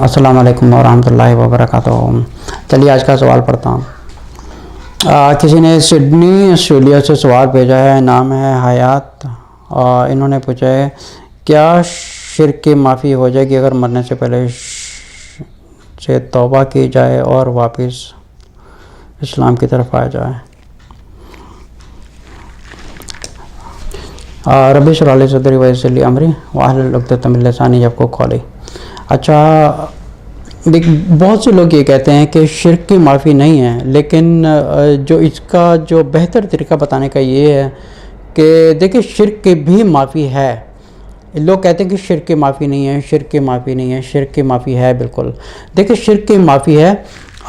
السلام علیکم ورحمۃ اللہ وبرکاتہ۔ چلیے آج کا سوال پڑھتا ہوں۔ کسی نے سڈنی آسٹریلیا سے سوال بھیجا ہے، نام ہے حیات۔ انہوں نے پوچھا ہے کیا شرک کی معافی ہو جائے گی اگر مرنے سے پہلے سے توبہ کی جائے اور واپس اسلام کی طرف آ جائے؟ رب اشرح لی صدری ویسر لی امری واحلل عقدۃ من لسانی یفقہوا قولی۔ اچھا، بہت سے لوگ یہ کہتے ہیں کہ شرک کی معافی نہیں ہے، لیکن جو اس کا جو بہتر طریقہ بتانے کا یہ ہے کہ دیکھیں شرک کی بھی معافی ہے۔ لوگ کہتے ہیں کہ شرک کی معافی نہیں ہے، شرک کی معافی نہیں ہے، شرک کی معافی ہے۔ بالکل دیکھیں شرک کی معافی ہے۔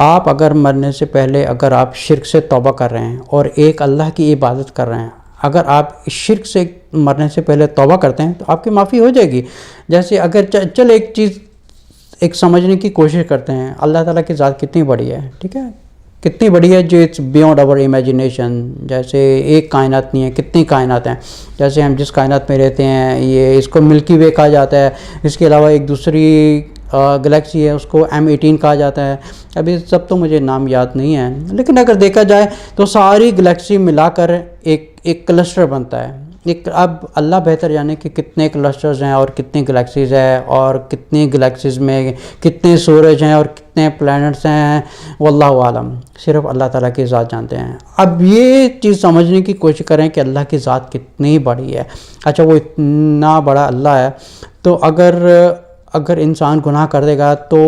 آپ اگر مرنے سے پہلے اگر آپ شرک سے توبہ کر رہے ہیں اور ایک اللہ کی عبادت کر رہے ہیں، اگر آپ شرک سے مرنے سے پہلے توبہ کرتے ہیں تو آپ کی معافی ہو جائے گی۔ جیسے اگر چل ایک چیز ایک سمجھنے کی کوشش کرتے ہیں، اللہ تعالیٰ کی ذات کتنی بڑی ہے، ٹھیک ہے، کتنی بڑی ہے، جو اٹس بیونڈ آور امیجنیشن۔ جیسے ایک کائنات نہیں ہے، کتنی کائنات ہیں۔ جیسے ہم جس کائنات میں رہتے ہیں، یہ اس کو ملکی وے کہا جاتا ہے۔ اس کے علاوہ ایک دوسری گلیکسی ہے، اس کو M18 کہا جاتا ہے۔ ابھی سب تو مجھے نام یاد نہیں ہے، لیکن اگر دیکھا جائے تو ساری گلیکسی ملا کر ایک کلسٹر بنتا ہے۔ اب اللہ بہتر جانے کہ کتنے کلسٹرز ہیں اور کتنی گلیکسیز ہیں اور کتنی گلیکسیز میں کتنے سورج ہیں اور کتنے پلانٹس ہیں، واللہ عالم، صرف اللہ تعالیٰ کی ذات جانتے ہیں۔ اب یہ چیز سمجھنے کی کوشش کریں کہ اللہ کی ذات کتنی بڑی ہے۔ اچھا، وہ اتنا بڑا اللہ ہے تو اگر انسان گناہ کر دے گا تو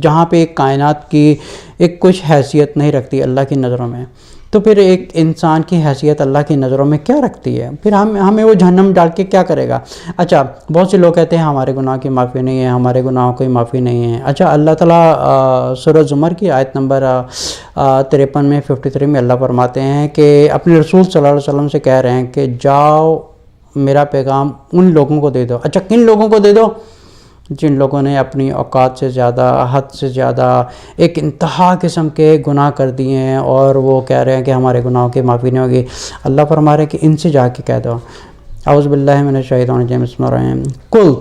جہاں پہ ایک کائنات کی ایک کچھ حیثیت نہیں رکھتی اللہ کی نظروں میں، تو پھر ایک انسان کی حیثیت اللہ کی نظروں میں کیا رکھتی ہے؟ پھر ہمیں وہ جہنم ڈال کے کیا کرے گا؟ اچھا، بہت سے لوگ کہتے ہیں ہمارے گناہ کی معافی نہیں ہے، ہمارے گناہوں کی معافی نہیں ہے۔ اچھا، اللہ تعالیٰ سورہ زمر کی آیت نمبر 53 میں 53 میں اللہ فرماتے ہیں کہ اپنے رسول صلی اللہ علیہ وسلم سے کہہ رہے ہیں کہ جاؤ میرا پیغام ان لوگوں کو دے دو۔ اچھا، کن لوگوں کو دے دو؟ جن لوگوں نے اپنی اوقات سے زیادہ، حد سے زیادہ ایک انتہا قسم کے گناہ کر دیے ہیں اور وہ کہہ رہے ہیں کہ ہمارے گناہوں کی معافی نہیں ہوگی۔ اللہ فرما رہے ہیں کہ ان سے جا کے کہہ دو، اعوذ باللہ من الشیطان الرجیم، بسم اللہ الرحمن الرحیم، قل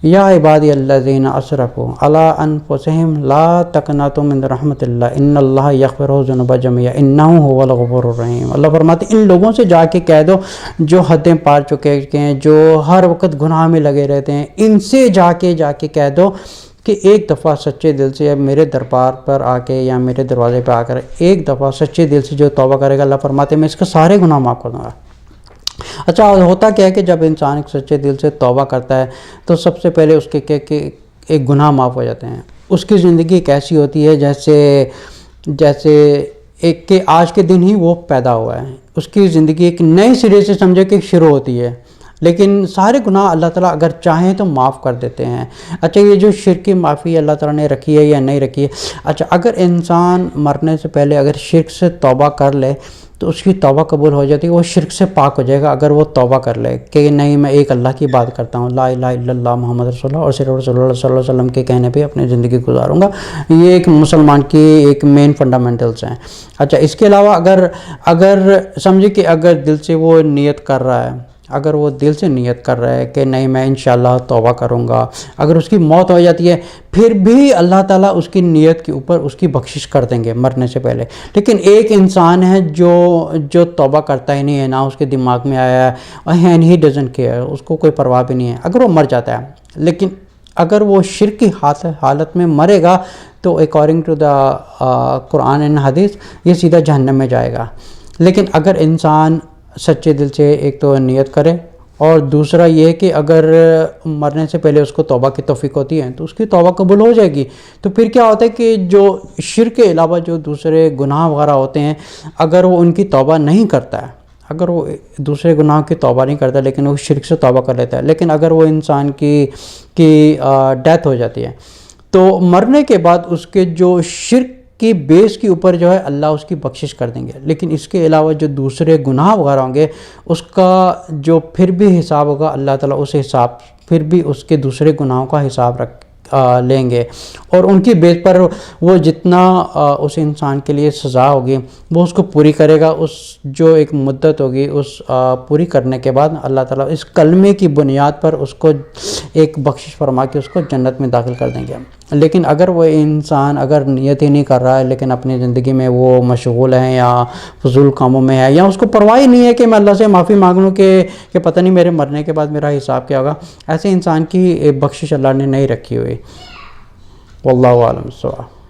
یا عبادی الذین اسرفوا علی انفسہم لا تقنطوا من رحمت اللہ ان اللہ یغفر الذنوب جميعا انہ هو الغفور الرحیم۔ اللہ فرماتے ہیں ان لوگوں سے جا کے کہہ دو جو حدیں پار چکے ہیں، جو ہر وقت گناہ میں لگے رہتے ہیں، ان سے جا کے کہہ دو کہ ایک دفعہ سچے دل سے میرے دربار پر آ کے یا میرے دروازے پہ آ کر ایک دفعہ سچے دل سے جو توبہ کرے گا، اللہ فرماتے ہیں میں اس کے سارے گناہ معاف کر دوں گا۔ اچھا، ہوتا کیا ہے کہ جب انسان ایک سچے دل سے توبہ کرتا ہے تو سب سے پہلے اس کے ایک گناہ معاف ہو جاتے ہیں۔ اس کی زندگی ایک ایسی ہوتی ہے جیسے ایک کہ آج کے دن ہی وہ پیدا ہوا ہے، اس کی زندگی ایک نئے سرے سے سمجھے کہ شروع ہوتی ہے، لیکن سارے گناہ اللہ تعالیٰ اگر چاہیں تو معاف کر دیتے ہیں۔ اچھا، یہ جو شرک کی معافی اللہ تعالیٰ نے رکھی ہے یا نہیں رکھی ہے، اچھا اگر انسان مرنے سے پہلے اگر شرک سے توبہ کر لے تو اس کی توبہ قبول ہو جاتی ہے، وہ شرک سے پاک ہو جائے گا اگر وہ توبہ کر لے کہ نہیں میں ایک اللہ کی بات کرتا ہوں، لا الہ الا اللہ محمد رسول اللہ، اور صرف رسول اللہ صلی اللہ علیہ وسلم کے کہنے پہ اپنی زندگی گزاروں گا۔ یہ ایک مسلمان کی ایک مین فنڈامنٹلز ہیں۔ اچھا، اس کے علاوہ اگر سمجھے کہ اگر دل سے وہ نیت کر رہا ہے، اگر وہ دل سے نیت کر رہا ہے کہ نہیں میں انشاءاللہ توبہ کروں گا، اگر اس کی موت ہو جاتی ہے پھر بھی اللہ تعالیٰ اس کی نیت کے اوپر اس کی بخشش کر دیں گے مرنے سے پہلے۔ لیکن ایک انسان ہے جو توبہ کرتا ہی نہیں ہے، نہ اس کے دماغ میں آیا ہے، اینڈ ہی ڈزنٹ کیئر، اس کو کوئی پرواہ بھی نہیں ہے، اگر وہ مر جاتا ہے، لیکن اگر وہ شرک کی حالت میں مرے گا تو according to the Quran and Hadith یہ سیدھا جہنم میں جائے گا۔ لیکن اگر انسان سچے دل سے ایک تو نیت کرے اور دوسرا یہ کہ اگر مرنے سے پہلے اس کو توبہ کی توفیق ہوتی ہے تو اس کی توبہ قبول ہو جائے گی۔ تو پھر کیا ہوتا ہے کہ جو شرک کے علاوہ جو دوسرے گناہ وغیرہ ہوتے ہیں، اگر وہ ان کی توبہ نہیں کرتا ہے، اگر وہ دوسرے گناہ کی توبہ نہیں کرتا لیکن وہ شرک سے توبہ کر لیتا ہے، لیکن اگر وہ انسان کی ڈیتھ ہو جاتی ہے تو مرنے کے بعد اس کے جو شرک کی بیس کے اوپر جو ہے اللہ اس کی بخشش کر دیں گے، لیکن اس کے علاوہ جو دوسرے گناہ وغیرہ ہوں گے اس کا جو پھر بھی حساب ہوگا، اللہ تعالیٰ اس حساب پھر بھی اس کے دوسرے گناہوں کا حساب لیں گے، اور ان کی بیس پر وہ جتنا اس انسان کے لیے سزا ہوگی وہ اس کو پوری کرے گا۔ اس جو ایک مدت ہوگی اس پوری کرنے کے بعد اللہ تعالیٰ اس کلمے کی بنیاد پر اس کو ایک بخشش فرما کے اس کو جنت میں داخل کر دیں گے۔ لیکن اگر وہ انسان اگر نیت ہی نہیں کر رہا ہے لیکن اپنی زندگی میں وہ مشغول ہے یا فضول کاموں میں ہے یا اس کو پرواہ ہی نہیں ہے کہ میں اللہ سے معافی مانگ لوں کہ پتہ نہیں میرے مرنے کے بعد میرا حساب کیا ہوگا، ایسے انسان کی بخشش اللہ نے نہیں رکھی ہوئی۔ واللہ اعلم الصواب۔